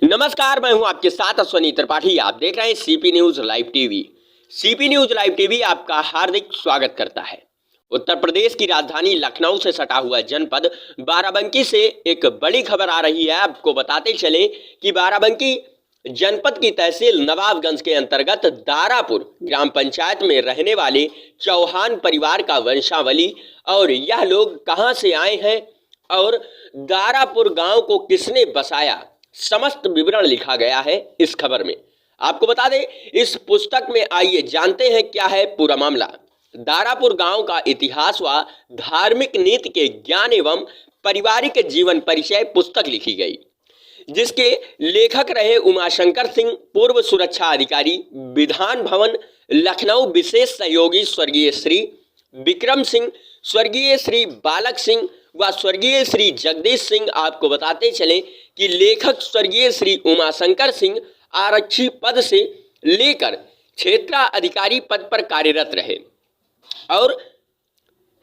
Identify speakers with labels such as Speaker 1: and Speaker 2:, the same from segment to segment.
Speaker 1: नमस्कार, मैं हूं आपके साथ अश्वनी त्रिपाठी। आप देख रहे हैं CP news live TV. CP news live TV आपका हार्दिक स्वागत करता है। उत्तर प्रदेश की राजधानी लखनऊ से सटा हुआ जनपद बाराबंकी से एक बड़ी खबर आ रही है। आपको बताते चले कि बाराबंकी जनपद की तहसील नवाबगंज के अंतर्गत दारापुर ग्राम पंचायत में रहने वाले चौहान परिवार का वंशावली और यह लोग कहां से आए हैं और दारापुर गांव को किसने बसाया, समस्त विवरण लिखा गया है इस खबर में। आपको बता दें, इस पुस्तक में आइए जानते हैं क्या है पूरा मामला। दारापुर गांव का इतिहास व धार्मिक नीति के ज्ञान एवं पारिवारिक जीवन परिचय पुस्तक लिखी गई, जिसके लेखक रहे उमाशंकर सिंह, पूर्व सुरक्षा अधिकारी, विधान भवन लखनऊ विशेष सहयोगी स्वर्गीय श्री विक्रम सिंह, स्वर्गीय श्री बालक सिंह व स्वर्गीय श्री जगदीश सिंह। आपको बताते चले कि लेखक स्वर्गीय श्री उमाशंकर सिंह आरक्षी पद से लेकर क्षेत्राधिकारी पद पर कार्यरत रहे और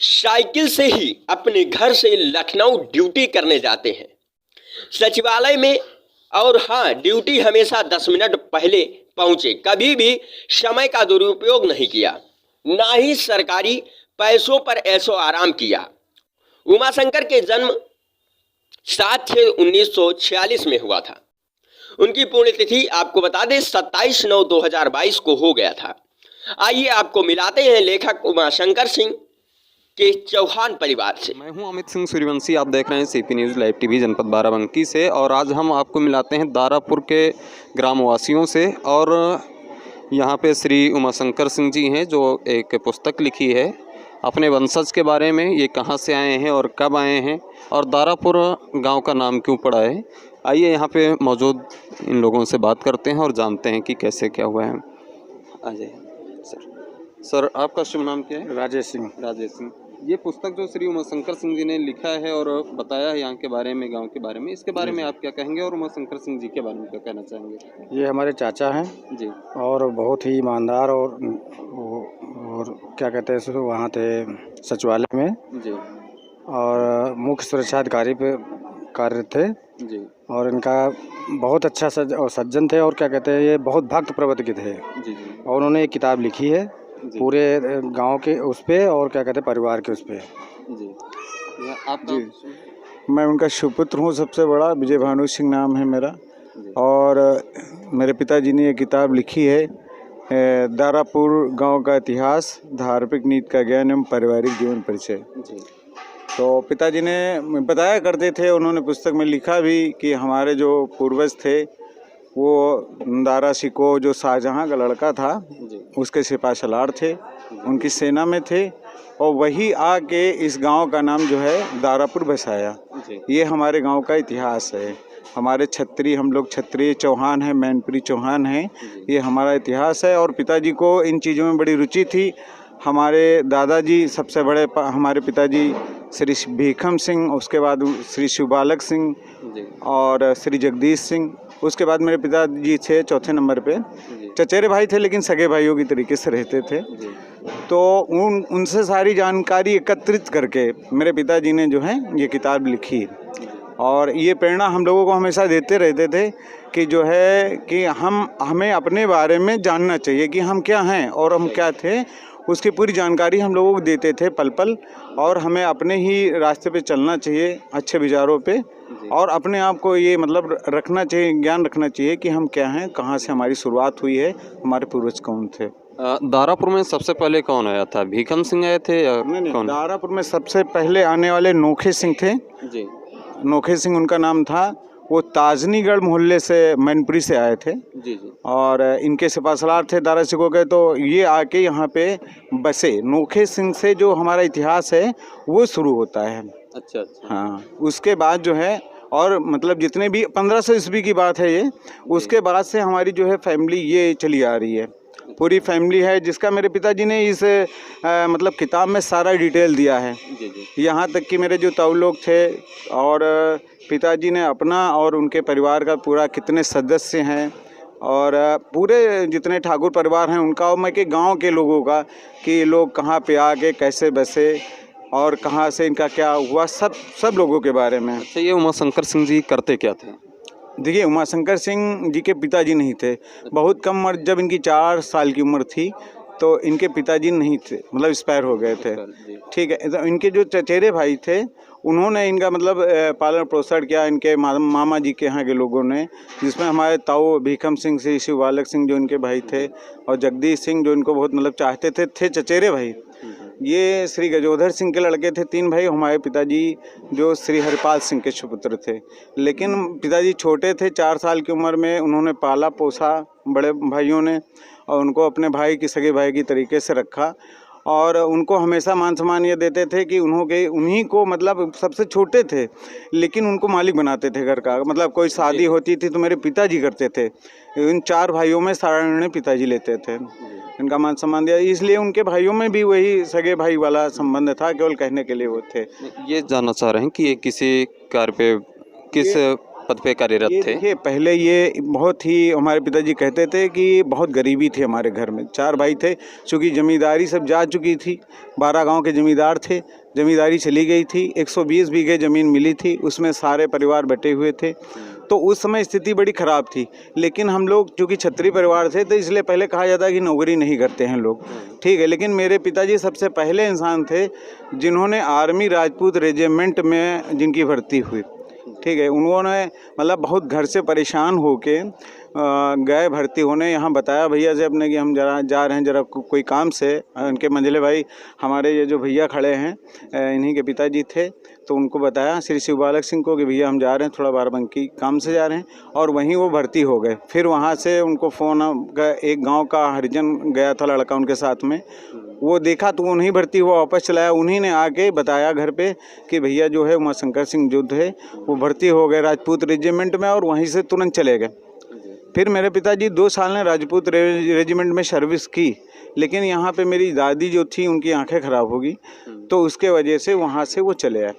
Speaker 1: साइकिल से ही अपने घर से लखनऊ ड्यूटी करने जाते हैं सचिवालय में। और हाँ, ड्यूटी हमेशा 10 मिनट पहले पहुंचे, कभी भी समय का दुरुपयोग नहीं किया, ना ही सरकारी पैसों पर ऐशो आराम किया। उमाशंकर के जन्म 7/6/1946 में हुआ था। उनकी पुण्यतिथि आपको बता दें 27/9/2022 को हो गया था। आइए आपको मिलाते हैं लेखक उमाशंकर सिंह के चौहान परिवार से।
Speaker 2: मैं हूं अमित सिंह सूर्यवंशी। आप देख रहे हैं सीपी न्यूज़ लाइव टीवी जनपद बाराबंकी से, और आज हम आपको मिलाते हैं दारापुर के ग्रामवासियों से। और यहाँ पे श्री उमाशंकर सिंह जी हैं जो एक पुस्तक लिखी है अपने वंशज के बारे में, ये कहाँ से आए हैं और कब आए हैं और दारापुर गांव का नाम क्यों पड़ा है। आइए यहाँ पे मौजूद इन लोगों से बात करते हैं और जानते हैं कि कैसे क्या हुआ है। आ जाइए सर, आपका शुभ नाम क्या है?
Speaker 3: राजेश सिंह।
Speaker 2: राजेश सिंह। ये पुस्तक जो श्री उमाशंकर सिंह जी ने लिखा है और बताया है यहाँ के बारे में, गांव के बारे में, इसके बारे में आप क्या कहेंगे और उमाशंकर सिंह जी के बारे में क्या कहना चाहेंगे?
Speaker 3: ये हमारे चाचा हैं
Speaker 2: जी,
Speaker 3: और बहुत ही ईमानदार और क्या कहते हैं इसको, वहाँ थे सचिवालय में
Speaker 2: जी,
Speaker 3: और मुख्य सुरक्षा अधिकारी पे कार्यरत थे
Speaker 2: जी,
Speaker 3: और इनका बहुत अच्छा सज्जन थे और क्या कहते हैं, ये बहुत भक्त प्रवृत्ति के थे।
Speaker 2: जी, जी,
Speaker 3: और उन्होंने एक किताब लिखी है पूरे गांव के उस पे और क्या कहते हैं परिवार के उस पे।
Speaker 2: जी। आपका?
Speaker 4: मैं उनका सुपुत्र हूँ, सबसे बड़ा विजय भानु सिंह नाम है मेरा। और मेरे पिताजी ने ये किताब लिखी है दारापुर गांव का इतिहास, धार्मिक नीति का ज्ञान एवं पारिवारिक जीवन परिचय।
Speaker 2: जी।
Speaker 4: तो पिताजी ने बताया करते थे, उन्होंने पुस्तक में लिखा भी कि हमारे जो पूर्वज थे वो दारा शिकोह जो शाहजहाँ का लड़का था उसके सिपाही सलार थे, उनकी सेना में थे और वही आके इस गांव का नाम जो है दारापुर बसाया। ये हमारे गांव का इतिहास है। हमारे क्षत्रिय, हम लोग क्षत्रिय चौहान हैं, मैनपुरी चौहान हैं, ये हमारा इतिहास है। और पिताजी को इन चीज़ों में बड़ी रुचि थी। हमारे दादाजी सबसे बड़े हमारे पिताजी श्री भीखम सिंह, उसके बाद श्री शिवबालक सिंह और श्री जगदीश सिंह, उसके बाद मेरे पिताजी थे चौथे नंबर पे। चचेरे भाई थे लेकिन सगे भाइयों की तरीके से रहते थे। तो उनसे सारी जानकारी एकत्रित करके मेरे पिताजी ने जो है ये किताब लिखी और ये प्रेरणा हम लोगों को हमेशा देते रहते थे कि जो है कि हमें अपने बारे में जानना चाहिए कि हम क्या हैं और हम क्या थे। उसकी पूरी जानकारी हम लोगों को देते थे पल पल, और हमें अपने ही रास्ते पे चलना चाहिए, अच्छे विचारों पे, और अपने आप को ये मतलब रखना चाहिए, ज्ञान रखना चाहिए कि हम क्या हैं, कहाँ से हमारी शुरुआत हुई है, हमारे पूर्वज कौन थे।
Speaker 2: दारापुर में सबसे पहले कौन आया था? भीखम सिंह आए थे या
Speaker 4: नहीं,
Speaker 2: कौन?
Speaker 4: दारापुर में सबसे पहले आने वाले नोखे सिंह थे
Speaker 2: जी।
Speaker 4: नोखे सिंह उनका नाम था। वो ताजनीगढ़ मोहल्ले से, मैनपुरी से आए थे।
Speaker 2: जी, जी।
Speaker 4: और इनके सिपाहीसलार थे दारा शिकोह के, तो ये आके यहाँ पे बसे। नोखे सिंह से जो हमारा इतिहास है वो शुरू होता है।
Speaker 2: अच्छा, अच्छा।
Speaker 4: हाँ, उसके बाद जो है और मतलब जितने भी 1500 ईस्वी की बात है ये, उसके बाद से हमारी जो है फैमिली ये चली आ रही है, पूरी फैमिली है, जिसका मेरे पिताजी ने इस मतलब किताब में सारा डिटेल दिया है।
Speaker 2: जी, जी।
Speaker 4: यहाँ तक कि मेरे जो ताऊ लोग थे और पिताजी ने अपना और उनके परिवार का पूरा कितने सदस्य हैं और पूरे जितने ठाकुर परिवार हैं उनका, और मैं के गांव के लोगों का कि लोग कहाँ पे आके कैसे बसे और कहाँ से इनका क्या हुआ, सब लोगों के बारे में।
Speaker 2: अच्छा, ये उमाशंकर सिंह जी करते क्या थे?
Speaker 4: देखिए, उमाशंकर सिंह जी के पिताजी नहीं थे। बहुत कम उम्र, जब इनकी 4 साल की उम्र थी तो इनके पिताजी नहीं थे, मतलब एक्सपायर हो गए थे। ठीक है, तो इनके जो चचेरे भाई थे उन्होंने इनका मतलब पालन पोषण किया, इनके मामा जी के यहाँ के लोगों ने, जिसमें हमारे ताऊ भीखम सिंह, श्री शिव बालक सिंह जो इनके भाई थे, और जगदीश सिंह जो इनको बहुत मतलब चाहते थे चचेरे भाई। ये श्री गजोधर सिंह के लड़के थे, 3 भाई। हमारे पिताजी जो श्री हरिपाल सिंह के सुपुत्र थे, लेकिन पिताजी छोटे थे, 4 साल की उम्र में उन्होंने पाला पोसा बड़े भाइयों ने, और उनको अपने भाई की, सगे भाई की तरीके से रखा, और उनको हमेशा मान सम्मान ये देते थे कि उन्हीं को मतलब सबसे छोटे थे, लेकिन उनको मालिक बनाते थे घर का। मतलब कोई शादी होती थी तो मेरे पिताजी करते थे। इन 4 भाइयों में सारा निर्णय पिताजी लेते थे, इनका मान सम्मान दिया, इसलिए उनके भाइयों में भी वही सगे भाई वाला संबंध था, केवल कहने के लिए वो थे।
Speaker 2: ये जानना चाह रहे हैं कि ये किसी कार्य पे, किस पद पे कार्यरत थे?
Speaker 4: देखिए, पहले ये बहुत ही, हमारे पिताजी कहते थे कि बहुत गरीबी थी हमारे घर में। 4 भाई थे, चूँकि ज़मींदारी सब जा चुकी थी, 12 गांव के ज़मींदार थे, ज़मींदारी चली गई थी, 120 बीघे ज़मीन मिली थी, उसमें सारे परिवार बटे हुए थे। तो उस समय स्थिति बड़ी ख़राब थी, लेकिन हम लोग चूँकि क्षत्रिय परिवार थे तो इसलिए पहले कहा जाता है कि नौकरी नहीं करते हैं लोग, ठीक है। लेकिन मेरे पिताजी सबसे पहले इंसान थे जिन्होंने आर्मी राजपूत रेजिमेंट में जिनकी भर्ती हुई, ठीक है। उन्होंने मतलब बहुत घर से परेशान होके गए भर्ती होने, यहाँ बताया भैया से अपने कि हम जरा जा रहे हैं, जरा कोई काम से। उनके मंझले भाई हमारे ये जो भैया खड़े हैं इन्हीं के पिताजी थे, तो उनको बताया श्री शिव बालक सिंह को कि भैया हम जा रहे हैं, थोड़ा बाराबंकी काम से जा रहे हैं, और वहीं वो भर्ती हो गए। फिर वहाँ से उनको फ़ोन, एक गाँव का हरिजन गया था लड़का उनके साथ में, वो देखा तो वो नहीं भर्ती हुआ, वापस चलाया। उन्हीं ने आके बताया घर पे कि भैया जो है उमाशंकर सिंह जो थे वो भर्ती हो गए राजपूत रेजिमेंट में, और वहीं से तुरंत चले गए। फिर मेरे पिताजी 2 साल ने राजपूत रेजिमेंट में सर्विस की, लेकिन यहाँ पे मेरी दादी जो थी उनकी आंखें ख़राब हो गई, तो उसके वजह से वहाँ से वो चले आए।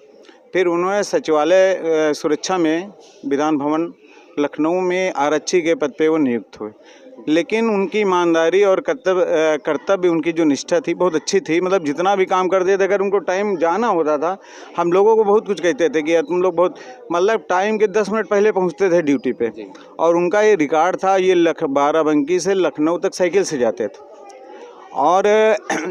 Speaker 4: फिर उन्होंने सचिवालय सुरक्षा में विधान भवन लखनऊ में आरक्षी के पद पे वो नियुक्त हुए, लेकिन उनकी ईमानदारी और कर्तव्य उनकी जो निष्ठा थी बहुत अच्छी थी। मतलब जितना भी काम करते थे, अगर उनको टाइम जाना होता था, हम लोगों को बहुत कुछ कहते थे कि यार तुम लोग बहुत मतलब टाइम के 10 मिनट पहले पहुंचते थे ड्यूटी पे। और उनका ये रिकॉर्ड था, ये बाराबंकी से लखनऊ तक साइकिल से जाते थे, और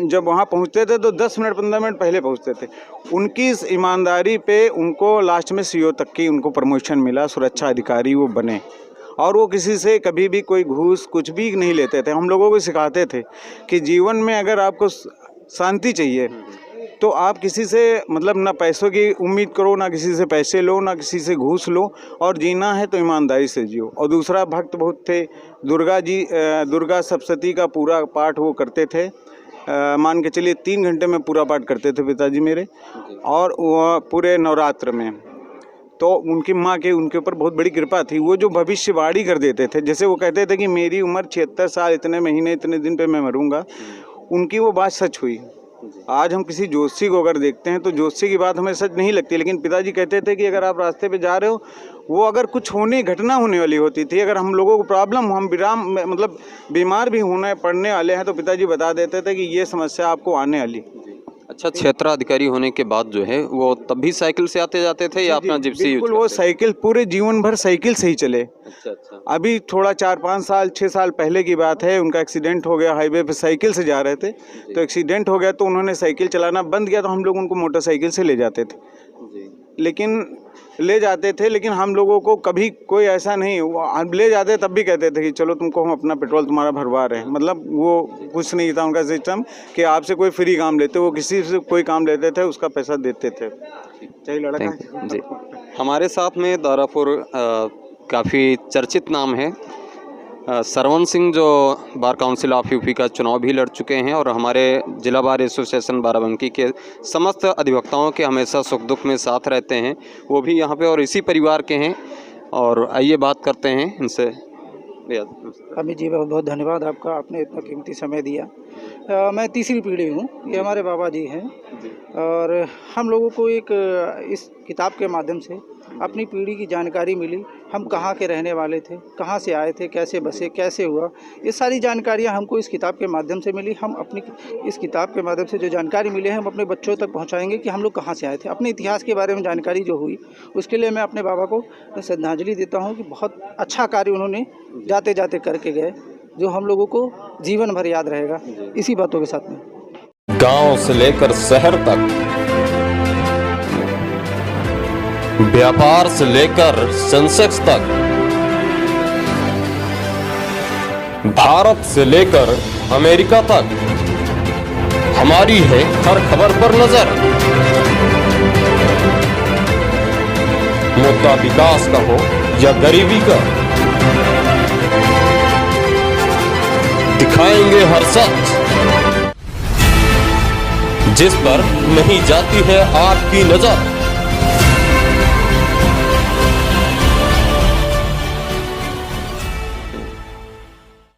Speaker 4: जब वहाँ पहुँचते थे तो 10 मिनट 15 मिनट पहले पहुँचते थे। उनकी इस ईमानदारी पे उनको लास्ट में सीओ तक की उनको प्रमोशन मिला, सुरक्षा अधिकारी वो बने, और वो किसी से कभी भी कोई घूस कुछ भी नहीं लेते थे। हम लोगों को सिखाते थे कि जीवन में अगर आपको शांति चाहिए तो आप किसी से मतलब ना पैसों की उम्मीद करो, ना किसी से पैसे लो, ना किसी से घूस लो, और जीना है तो ईमानदारी से जियो। और दूसरा, भक्त बहुत थे, दुर्गा सप्तशती का पूरा पाठ वो करते थे, मान के चलिए 3 घंटे में पूरा पाठ करते थे पिताजी मेरे, और वो पूरे नवरात्र में। तो उनकी माँ के उनके ऊपर बहुत बड़ी कृपा थी। वो जो भविष्यवाणी कर देते थे, जैसे वो कहते थे कि मेरी उम्र 76 साल, इतने महीने इतने दिन पे मैं मरूंगा, उनकी वो बात सच हुई। आज हम किसी जोशी को अगर देखते हैं तो जोशी की बात हमें सच नहीं लगती, लेकिन पिताजी कहते थे कि अगर आप रास्ते पे जा रहे हो, वो अगर कुछ घटना होने वाली होती थी, अगर हम लोगों को प्रॉब्लम, हम मतलब बीमार भी होने पड़ने वाले हैं, तो पिताजी बता देते थे कि ये समस्या आपको आने वाली।
Speaker 2: अच्छा, क्षेत्राधिकारी होने के बाद जो है वो तब भी साइकिल से आते जाते थे या अपना जिप्सी यूज
Speaker 4: बिल्कुल, वो साइकिल पूरे जीवन भर साइकिल से ही चले।
Speaker 2: अच्छा।
Speaker 4: अभी थोड़ा 4-5 साल 6 साल पहले की बात है, उनका एक्सीडेंट हो गया, हाईवे पे साइकिल से जा रहे थे, तो एक्सीडेंट हो गया तो उन्होंने साइकिल चलाना बंद किया, तो हम लोग उनको मोटरसाइकिल से ले जाते थे, लेकिन हम लोगों को कभी कोई ऐसा नहीं, हम ले जाते तब भी कहते थे कि चलो तुमको हम अपना पेट्रोल तुम्हारा भरवा रहे हैं। मतलब वो कुछ नहीं था उनका सिस्टम कि आपसे कोई फ्री काम लेते, वो किसी से कोई काम लेते थे उसका पैसा देते थे। चाहिए लड़का
Speaker 2: जी। हमारे साथ में दारापुर काफ़ी चर्चित नाम है सरवण सिंह, जो बार काउंसिल ऑफ यूपी का चुनाव भी लड़ चुके हैं, और हमारे जिला बार एसोसिएशन बाराबंकी के समस्त अधिवक्ताओं के हमेशा सुख दुख में साथ रहते हैं, वो भी यहाँ पे और इसी परिवार के हैं। और आइए बात करते हैं इनसे।
Speaker 5: अमित जी, बहुत बहुत धन्यवाद आपका, आपने इतना कीमती समय दिया। मैं तीसरी पीढ़ी हूँ, ये हमारे बाबा जी हैं, और हम लोगों को एक इस किताब के माध्यम से अपनी पीढ़ी की जानकारी मिली, हम कहाँ के रहने वाले थे, कहाँ से आए थे, कैसे बसे, कैसे हुआ, ये सारी जानकारियाँ हमको इस किताब के माध्यम से मिली। हम अपनी इस किताब के माध्यम से जो जानकारी मिली है हम अपने बच्चों तक पहुँचाएँगे कि हम लोग कहाँ से आए थे। अपने इतिहास के बारे में जानकारी जो हुई उसके लिए मैं अपने बाबा को श्रद्धांजलि देता हूँ कि बहुत अच्छा कार्य उन्होंने जाते जाते करके गए, जो हम लोगों को जीवन भर याद रहेगा। इसी बातों के साथ में
Speaker 6: गांव से लेकर शहर तक, व्यापार से लेकर सेंसेक्स तक, भारत से लेकर अमेरिका तक, हमारी है हर खबर पर नजर। मुद्दा विकास का हो या गरीबी का, दिखाएंगे हर सच जिस पर नहीं जाती है आपकी नजर।